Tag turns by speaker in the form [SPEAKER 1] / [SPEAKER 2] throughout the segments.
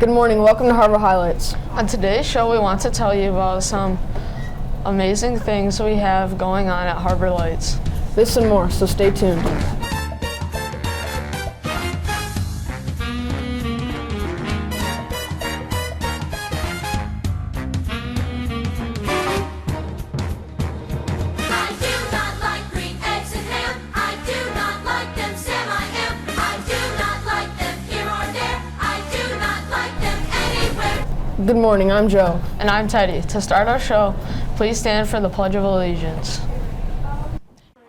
[SPEAKER 1] Good morning, welcome to Harbor Highlights.
[SPEAKER 2] On today's show, we want to tell you about some amazing things we have going on at Harbor Lights.
[SPEAKER 1] This and more, so stay tuned. Good morning, I'm Joe.
[SPEAKER 2] And I'm Teddy. To start our show, please stand for the Pledge of Allegiance.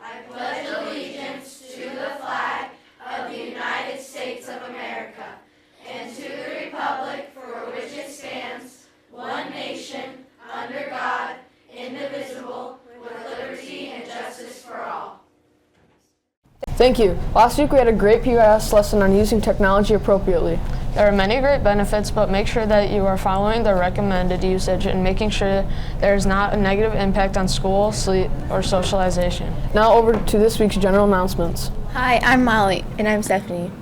[SPEAKER 3] I pledge allegiance to the flag of the United States of America and to the republic for which it stands, one nation, under God, indivisible, with liberty and justice for all.
[SPEAKER 1] Thank you. Last week we had a great PBS lesson on using technology appropriately.
[SPEAKER 2] There are many great benefits, but make sure that you are following the recommended usage and making sure there is not a negative impact on school, sleep, or socialization.
[SPEAKER 1] Now over to this week's general announcements.
[SPEAKER 4] Hi, I'm Molly. And I'm Stephanie.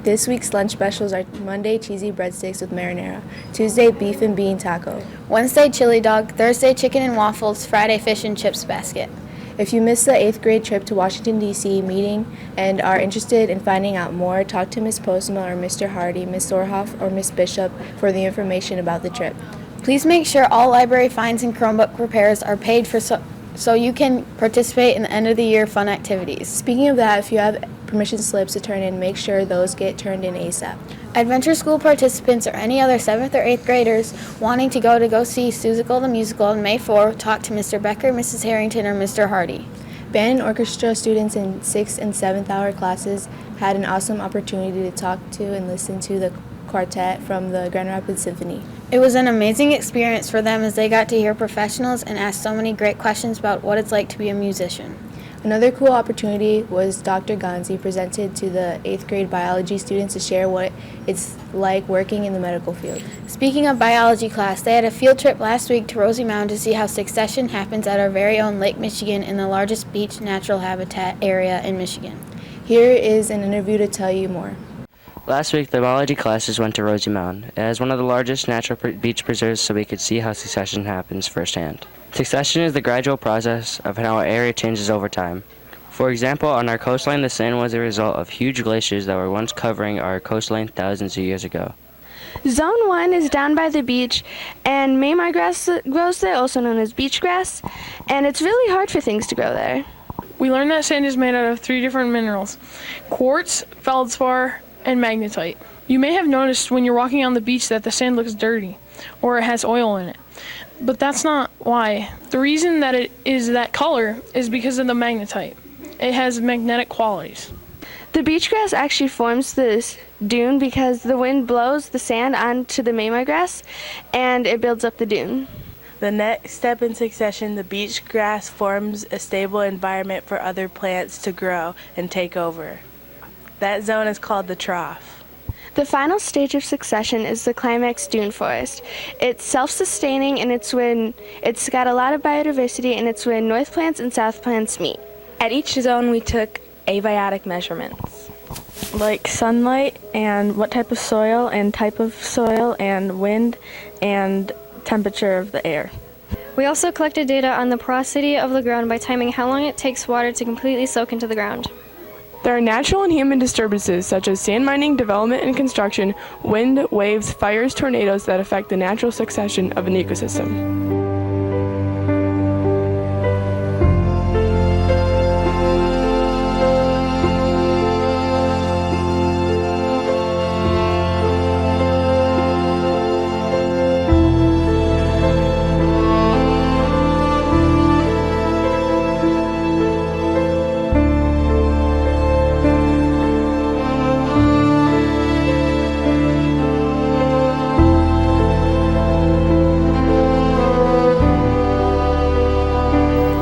[SPEAKER 4] This week's lunch specials are Monday, cheesy breadsticks with marinara, Tuesday, beef and bean taco,
[SPEAKER 5] Wednesday, chili dog, Thursday, chicken and waffles, Friday, fish and chips basket.
[SPEAKER 4] If you missed the 8th grade trip to Washington, D.C. meeting and are interested in finding out more, talk to Ms. Postma or Mr. Hardy, Ms. Sorhoff, or Ms. Bishop for the information about the trip.
[SPEAKER 5] Please make sure all library fines and Chromebook repairs are paid for so you can participate in the end of the year fun activities.
[SPEAKER 4] Speaking of that, if you have permission slips to turn in, make sure those get turned in ASAP.
[SPEAKER 5] Adventure School participants or any other 7th or 8th graders wanting to go see Seussical the Musical on May 4, talk to Mr. Becker, Mrs. Harrington, or Mr. Hardy.
[SPEAKER 4] Band and orchestra students in 6th and 7th hour classes had an awesome opportunity to talk to and listen to the quartet from the Grand Rapids Symphony.
[SPEAKER 5] It was an amazing experience for them as they got to hear professionals and ask so many great questions about what it's like to be a musician.
[SPEAKER 4] Another cool opportunity was Dr. Gonzi presented to the 8th grade biology students to share what it's like working in the medical field.
[SPEAKER 5] Speaking of biology class, they had a field trip last week to Rosie Mound to see how succession happens at our very own Lake Michigan in the largest beach natural habitat area in Michigan.
[SPEAKER 4] Here is an interview to tell you more.
[SPEAKER 6] Last week, the biology classes went to Rosie Mound. It has one of the largest natural beach preserves, so we could see how succession happens firsthand. Succession is the gradual process of how an area changes over time. For example, on our coastline, the sand was a result of huge glaciers that were once covering our coastline thousands of years ago.
[SPEAKER 7] Zone 1 is down by the beach, and Maymar grass grows there, also known as beach grass, and it's really hard for things to grow there.
[SPEAKER 8] We learned that sand is made out of 3 different minerals: quartz, feldspar, and magnetite. You may have noticed when you're walking on the beach that the sand looks dirty, or it has oil in it. But that's not why. The reason that it is that color is because of the magnetite. It has magnetic qualities.
[SPEAKER 7] The beach grass actually forms this dune because the wind blows the sand onto the Maymar grass, and it builds up the dune.
[SPEAKER 9] The next step in succession, the beach grass forms a stable environment for other plants to grow and take over. That zone is called the trough.
[SPEAKER 7] The final stage of succession is the climax dune forest. It's self-sustaining, and it's got a lot of biodiversity, and it's when north plants and south plants meet.
[SPEAKER 10] At each zone we took abiotic measurements, like sunlight and what type of soil and wind and temperature of the air.
[SPEAKER 11] We also collected data on the porosity of the ground by timing how long it takes water to completely soak into the ground.
[SPEAKER 12] There are natural and human disturbances such as sand mining, development and construction, wind, waves, fires, tornadoes that affect the natural succession of an ecosystem.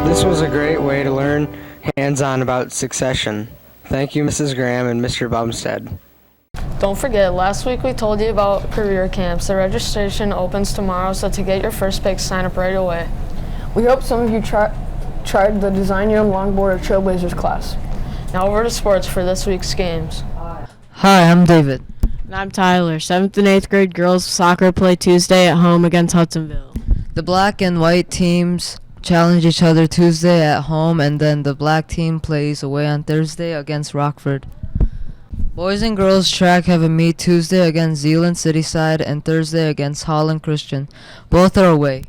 [SPEAKER 13] This was a great way to learn hands-on about succession. Thank you, Mrs. Graham and Mr. Bumstead.
[SPEAKER 2] Don't forget, last week we told you about career camps. The registration opens tomorrow, so to get your first pick, sign up right away.
[SPEAKER 1] We hope some of you tried the Design Your Own Longboard or Trailblazers class.
[SPEAKER 2] Now over to sports for this week's games.
[SPEAKER 14] Hi, I'm David. And I'm Tyler. 7th and 8th grade girls soccer play Tuesday at home against Hudsonville.
[SPEAKER 15] The black and white teams challenge each other Tuesday at home, and then the black team plays away on Thursday against Rockford. Boys and girls track have a meet Tuesday against Zeeland Cityside and Thursday against Holland Christian. Both are away.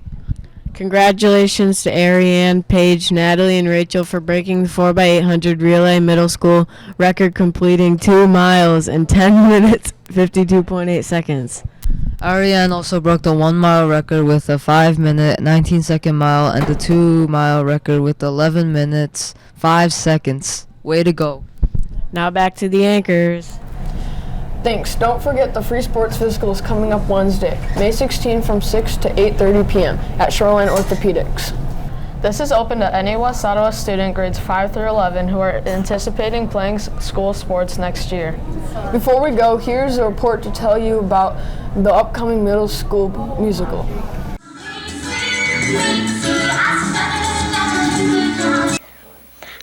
[SPEAKER 14] Congratulations to Ariane, Paige, Natalie, and Rachel for breaking the 4x800 relay middle school record, completing 2 miles in 10 minutes, 52.8 seconds.
[SPEAKER 15] Ariane also broke the 1 mile record with a 5-minute, 19-second mile and the 2 mile record with 11 minutes, 5 seconds. Way to go.
[SPEAKER 14] Now back to the anchors.
[SPEAKER 1] Thanks. Don't forget the free sports physical is coming up Wednesday, May 16 from 6 to 8:30 p.m. at Shoreline Orthopedics.
[SPEAKER 2] This is open to any West Ottawa student grades 5 through 11 who are anticipating playing school sports next year.
[SPEAKER 1] Before we go, here's a report to tell you about the upcoming middle school musical.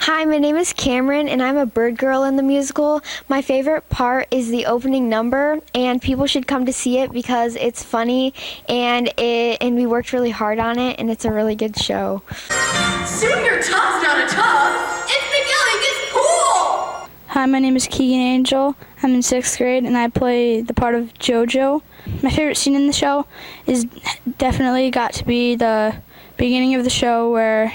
[SPEAKER 11] Hi, my name is Cameron, and I'm a bird girl in the musical. My favorite part is the opening number, and people should come to see it because it's funny, and we worked really hard on it, and it's a really good show.
[SPEAKER 3] Soon your tub's not a tub. It's McGillicuddy's pool.
[SPEAKER 16] Hi, my name is Keegan Angel. I'm in 6th grade, and I play the part of JoJo. My favorite scene in the show is definitely got to be the beginning of the show where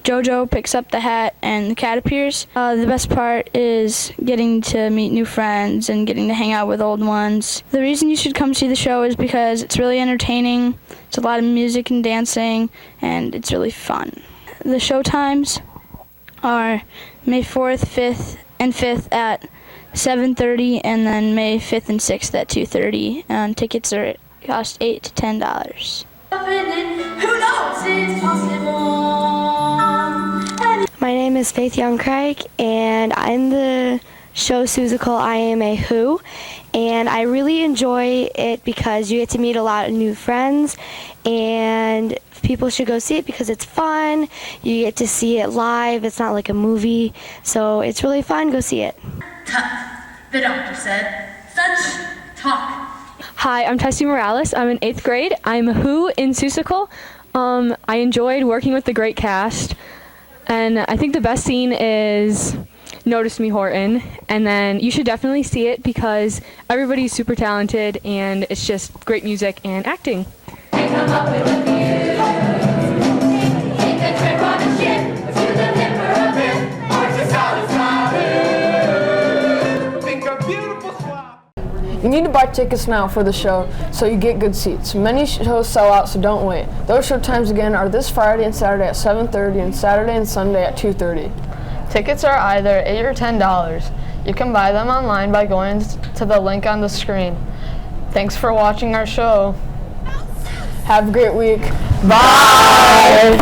[SPEAKER 16] JoJo picks up the hat and the cat appears. The best part is getting to meet new friends and getting to hang out with old ones. The reason you should come see the show is because it's really entertaining. It's a lot of music and dancing, and it's really fun. The show times are May 4th, 5th, and 5th at 7:30, and then May 5th and 6th at 2:30. Tickets cost $8 to $10.
[SPEAKER 3] Who knows? It's possible.
[SPEAKER 17] My name is Faith Young Craig, and I'm the show Susical I Am a Who, and I really enjoy it because you get to meet a lot of new friends, and people should go see it because it's fun. You get to see it live. It's not like a movie, so it's really fun. Go see it.
[SPEAKER 3] Tut, the doctor said. Such talk.
[SPEAKER 18] Hi, I'm Tessie Morales. I'm in 8th grade. I'm a Who in Susical. I enjoyed working with the great cast. And I think the best scene is Notice Me Horton, and then you should definitely see it because everybody's super talented and it's just great music and acting.
[SPEAKER 3] Take a trip on a ship to the Limber Abyss or to Satisfied. Think a beautiful swap.
[SPEAKER 1] You need to buy tickets now for the show so you get good seats. Many shows sell out, so don't wait. Those show times again are this Friday and Saturday at 7:30 and Saturday and Sunday at 2:30.
[SPEAKER 2] Tickets are either $8 or $10. You can buy them online by going to the link on the screen. Thanks for watching our show.
[SPEAKER 1] Have a great week. Bye!